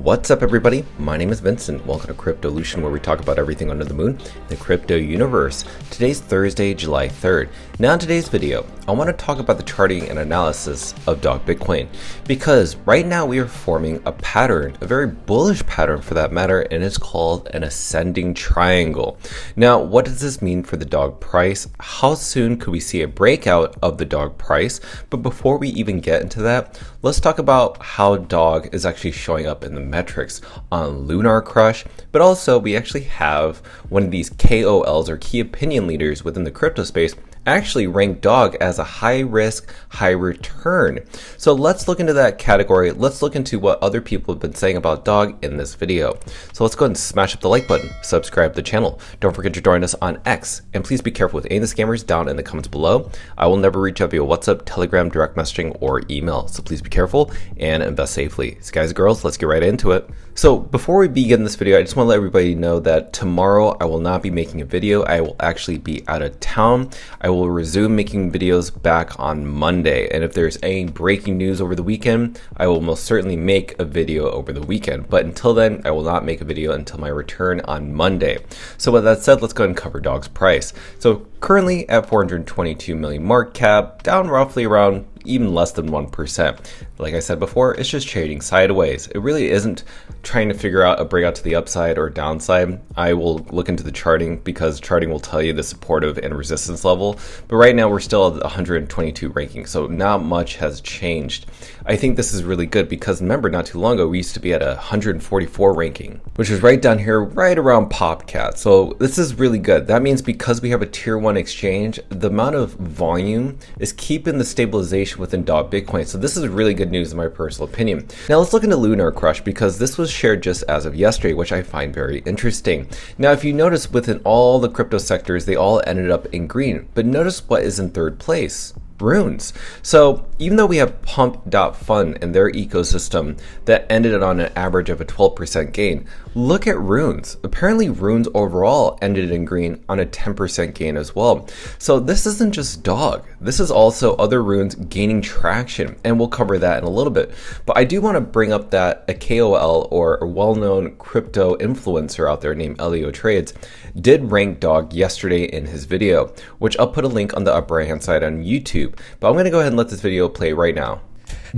What's up, everybody? My name is Vincent. Welcome to Cryptolution, where we talk about everything under the moon, the crypto universe. Today's Thursday, July 3rd. Now in today's video, I want to talk about the charting and analysis of Dog Bitcoin, because right now we are forming a pattern, a very bullish pattern for that matter, and it's called an ascending triangle. Now, what does this mean for the dog price? How soon could we see a breakout of the dog price? But before we even get into that, let's talk about how dog is actually showing up in the metrics on Lunarcrush, but also we actually have one of these KOLs or key opinion leaders within the crypto space actually rank dog as a high risk, high return. So let's look into that category. Let's look into what other people have been saying about dog in this video. So let's go ahead and smash up the like button, subscribe to the channel. Don't forget to join us on X, and please be careful with any of the scammers down in the comments below. I will never reach out via WhatsApp, Telegram, direct messaging, or email. So please be careful and invest safely. So guys and girls, let's get right into it. So before we begin this video, I just want to let everybody know that tomorrow I will not be making a video. I will actually be out of town. I will resume making videos back on Monday. And if there's any breaking news over the weekend, I will most certainly make a video over the weekend. But until then, I will not make a video until my return on Monday. So with that said, let's go ahead and cover dog's price. So currently at 422 million market cap, down roughly around even less than 1%. Like I said before, it's just trading sideways. It really isn't trying to figure out a breakout to the upside or downside. I will look into the charting because charting will tell you the supportive and resistance level. But right now we're still at 122 ranking, so not much has changed. I think this is really good because remember, not too long ago we used to be at 144 ranking, which is right down here, right around Popcat. So this is really good. That means because we have a tier 1 exchange, the amount of volume is keeping the stabilization within dog Bitcoin. So this is really good news in my personal opinion. Now let's look into Lunarcrush because this was shared just as of yesterday, which I find very interesting. Now, if you notice within all the crypto sectors, they all ended up in green, but notice what is in third place. Runes. So even though we have Pump.Fun and their ecosystem that ended on an average of a 12% gain, look at Runes. Apparently Runes overall ended in green on a 10% gain as well. So this isn't just dog. This is also other runes gaining traction, and we'll cover that in a little bit. But I do want to bring up that a KOL or a well-known crypto influencer out there named Elio Trades did rank dog yesterday in his video, which I'll put a link on the upper right hand side on YouTube. But I'm going to go ahead and let this video play right now.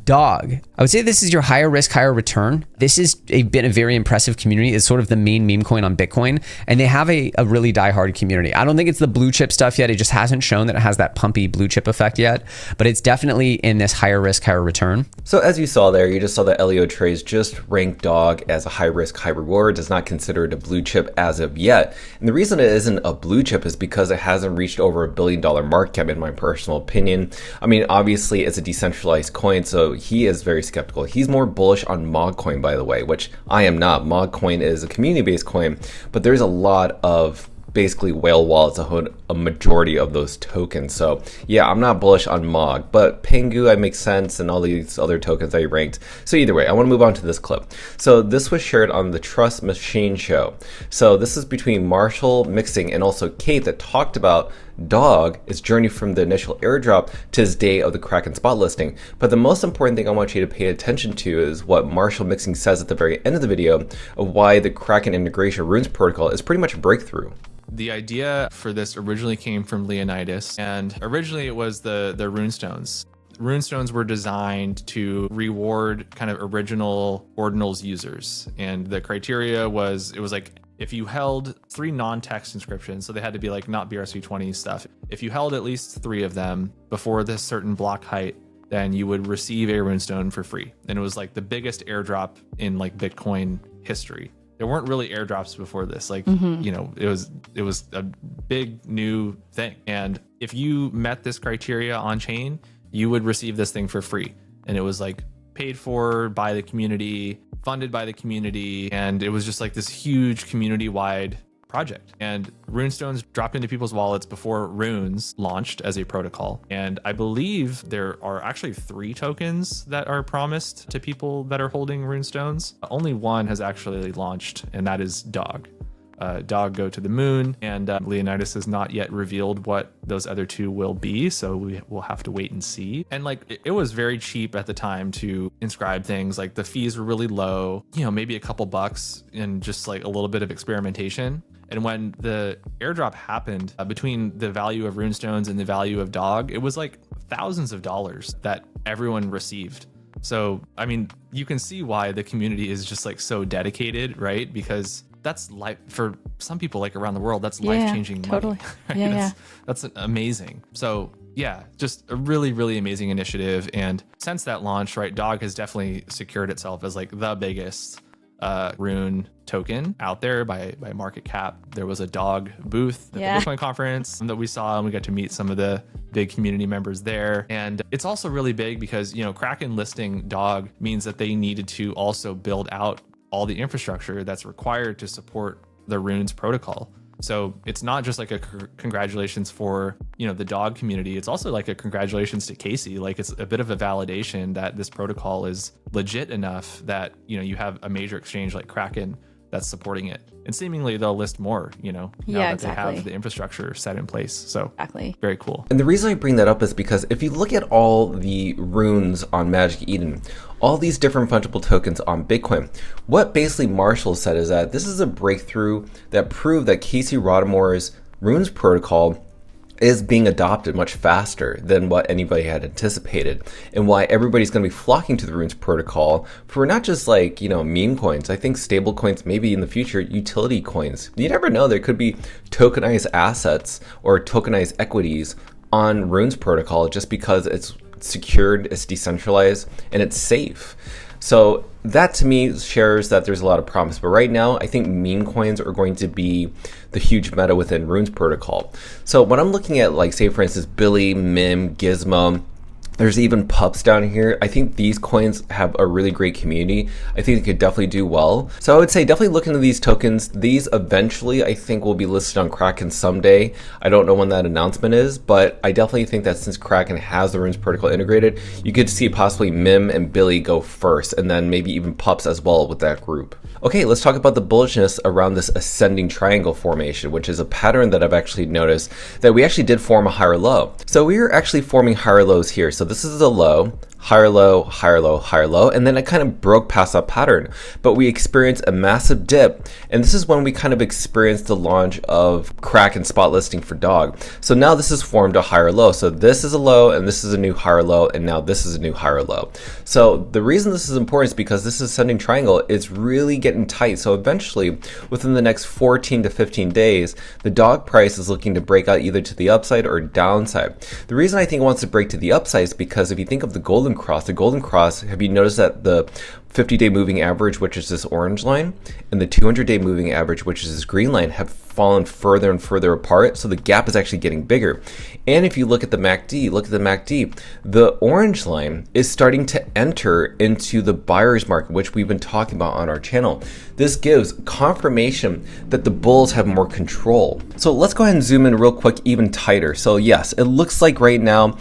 Dog. I would say this is your higher risk, higher return. This has been a very impressive community. It's sort of the main meme coin on Bitcoin, and they have a really diehard community. I don't think it's the blue chip stuff yet. It just hasn't shown that it has that pumpy blue chip effect yet, but it's definitely in this higher risk, higher return. So as you saw there, you just saw that Elio Trades just ranked dog as a high risk, high reward, does not consider it a blue chip as of yet. And the reason it isn't a blue chip is because it hasn't reached over $1 billion market cap in my personal opinion. I mean, obviously it's a decentralized coin, so he is very skeptical. He's more bullish on MogCoin, by the way, which I am not. MogCoin is a community-based coin, but there's a lot of basically whale wallets that hold a majority of those tokens. So yeah, I'm not bullish on Mog, but Pengu, I make sense, and all these other tokens that he ranked. So either way, I want to move on to this clip. So this was shared on the Trust Machine show. So this is between Marshall Mixing and also Kate that talked about dog, its journey from the initial airdrop to his day of the Kraken spot listing. But the most important thing I want you to pay attention to is what Marshall Mixing says at the very end of the video of why the Kraken integration runes protocol is pretty much a breakthrough. The idea for this originally came from Leonidas, and originally it was the runestones. Runestones were designed to reward kind of original Ordinals users, and the criteria was, it was like if you held 3 non-text inscriptions, so they had to be like not BRC20 stuff. If you held at least 3 of them before this certain block height, then you would receive a runestone for free. And it was like the biggest airdrop in like Bitcoin history. There weren't really airdrops before this. Like, you know, it was a big new thing. And if you met this criteria on chain, you would receive this thing for free. And it was like paid for by the community, funded by the community. And it was just like this huge community-wide project. And runestones dropped into people's wallets before runes launched as a protocol. And I believe there are actually 3 tokens that are promised to people that are holding runestones. Only one has actually launched, and that is dog. Dog go to the moon, and Leonidas has not yet revealed what those other two will be, so we will have to wait and see. And like it was very cheap at the time to inscribe things. Like the fees were really low, you know, maybe a couple bucks and just like a little bit of experimentation. And when the airdrop happened, between the value of runestones and the value of dog, it was like thousands of dollars that everyone received. So, I mean, you can see why the community is just like so dedicated, right? Because that's life for some people, like around the world, that's life-changing totally. money. Right? That's amazing. So yeah, just a really, really amazing initiative. And since that launch, right, Dog has definitely secured itself as like the biggest rune token out there by market cap. There was a Dog booth at the Bitcoin conference that we saw, and we got to meet some of the big community members there. And it's also really big because, you know, Kraken listing Dog means that they needed to also build out all the infrastructure that's required to support the runes protocol. So it's not just like a congratulations for, you know, the Dog community. It's also like a congratulations to Casey. Like it's a bit of a validation that this protocol is legit enough that, you know, you have a major exchange like Kraken that's supporting it. And seemingly they'll list more, you know, now that they have the infrastructure set in place. So very cool. And the reason I bring that up is because if you look at all the runes on Magic Eden, all these different fungible tokens on Bitcoin, what basically Marshall said is that this is a breakthrough that proved that Casey Rodamore's runes protocol is being adopted much faster than what anybody had anticipated, and why everybody's going to be flocking to the runes protocol for not just like, you know, meme coins. I think stable coins, maybe in the future, utility coins. You never know, there could be tokenized assets or tokenized equities on runes protocol just because it's secured, it's decentralized, and it's safe. So that to me shares that there's a lot of promise. But right now, I think meme coins are going to be the huge meta within runes protocol. So when I'm looking at, like, say for instance, Billy, Mim, Gizmo, there's even pups down here. I think these coins have a really great community. I think they could definitely do well. So I would say definitely look into these tokens. These eventually I think will be listed on Kraken someday. I don't know when that announcement is, but I definitely think that since Kraken has the runes protocol integrated, you could see possibly Mim and Billy go first, and then maybe even pups as well with that group. Okay, let's talk about the bullishness around this ascending triangle formation, which is a pattern that I've actually noticed that we actually did form a higher low. So we are actually forming higher lows here. So this is a low, higher low, higher low, higher low, and then it kind of broke past that pattern. But we experienced a massive dip, and this is when we kind of experienced the launch of Kraken spot listing for Dog. So now this has formed a higher low. So this is a low, and this is a new higher low, and now this is a new higher low. So the reason this is important is because this ascending triangle is really getting tight. So eventually, within the next 14 to 15 days, the Dog price is looking to break out either to the upside or downside. The reason I think it wants to break to the upside is because if you think of the golden cross, have you noticed that the 50-day moving average, which is this orange line, and the 200-day moving average, which is this green line, have fallen further and further apart? So the gap is actually getting bigger. And if you look at the MACD, the orange line is starting to enter into the buyer's market, which we've been talking about on our channel. This gives confirmation that the bulls have more control. So let's go ahead and zoom in real quick, even tighter. So yes, it looks like right now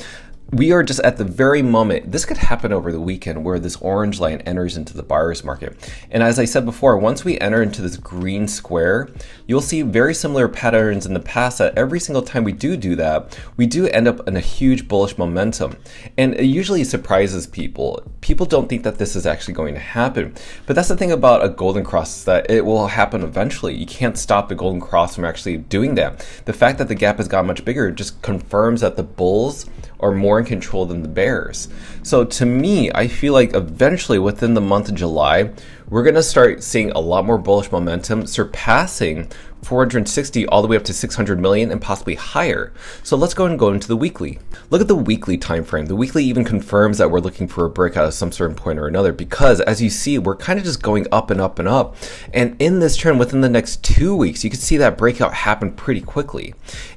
we are just at the very moment. This could happen over the weekend where this orange line enters into the buyer's market. And as I said before, once we enter into this green square, you'll see very similar patterns in the past that every single time we do that, we do end up in a huge bullish momentum. And it usually surprises people. People don't think that this is actually going to happen. But that's the thing about a golden cross, is that it will happen eventually. You can't stop the golden cross from actually doing that. The fact that the gap has gotten much bigger just confirms that the bulls are more in control than the bears. So to me, I feel like eventually within the month of July, we're going to start seeing a lot more bullish momentum, surpassing 460 all the way up to 600 million and possibly higher. So let's go and go into the weekly. Look at the weekly time frame. The weekly even confirms that we're looking for a breakout at some certain point or another, because as you see, we're kind of just going up and up and up. And in this trend within the next 2 weeks, you can see that breakout happen pretty quickly.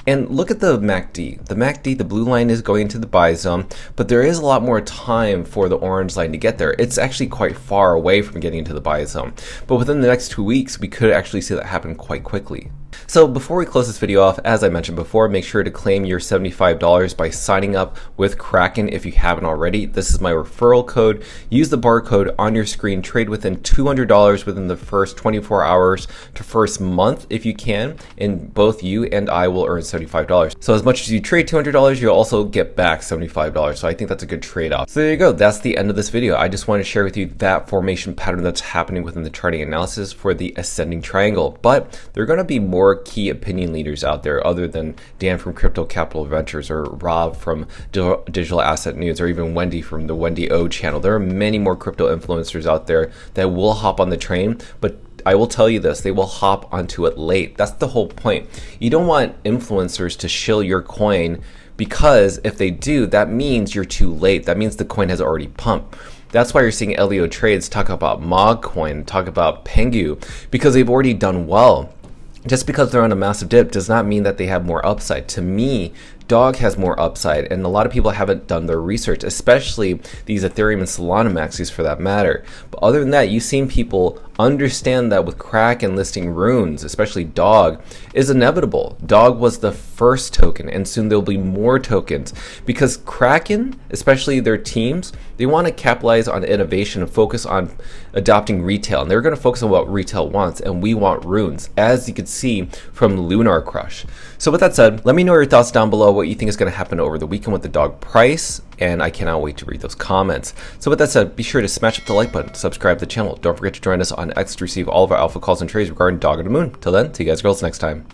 And look at the MACD. The MACD, the blue line is going into the buy zone, but there is a lot more time for the orange line to get there. It's actually quite far away from getting into the buy zone. But within the next 2 weeks, we could actually see that happen quite quickly. So before we close this video off, as I mentioned before, make sure to claim your $75 by signing up with Kraken if you haven't already. This is my referral code. Use the barcode on your screen. Trade within $200 within the first 24 hours to first month if you can, and both you and I will earn $75. So as much as you trade $200, you'll also get back $75. So I think that's a good trade-off. So there you go. That's the end of this video. I just want to share with you that formation pattern that's happening within the charting analysis for the ascending triangle. But there are going to be more key opinion leaders out there other than Dan from Crypto Capital Ventures or Rob from Digital Asset News or even Wendy from the Wendy O channel. There are many more crypto influencers out there that will hop on the train, but I will tell you this, they will hop onto it late. That's the whole point. You don't want influencers to shill your coin, because if they do, that means you're too late. That means the coin has already pumped. That's why you're seeing Elio Trades talk about Mog Coin, talk about Pengu, because they've already done well. Just because they're on a massive dip does not mean that they have more upside. To me, Dog has more upside, and a lot of people haven't done their research, especially these Ethereum and Solana maxis for that matter. But other than that, you've seen people understand that with Kraken listing runes, especially Dog, is inevitable. Dog was the first token, and soon there'll be more tokens, because Kraken, especially their teams, they want to capitalize on innovation and focus on adopting retail, and they're going to focus on what retail wants, and we want runes, as you can see from Lunarcrush. So with that said, let me know your thoughts down below, what you think is going to happen over the weekend with the Dog price, and I cannot wait to read those comments. So with that said, be sure to smash up the like button, subscribe to the channel. Don't forget to join us on X to receive all of our alpha calls and trades regarding Dog and the Moon. Till then, see you guys girls next time.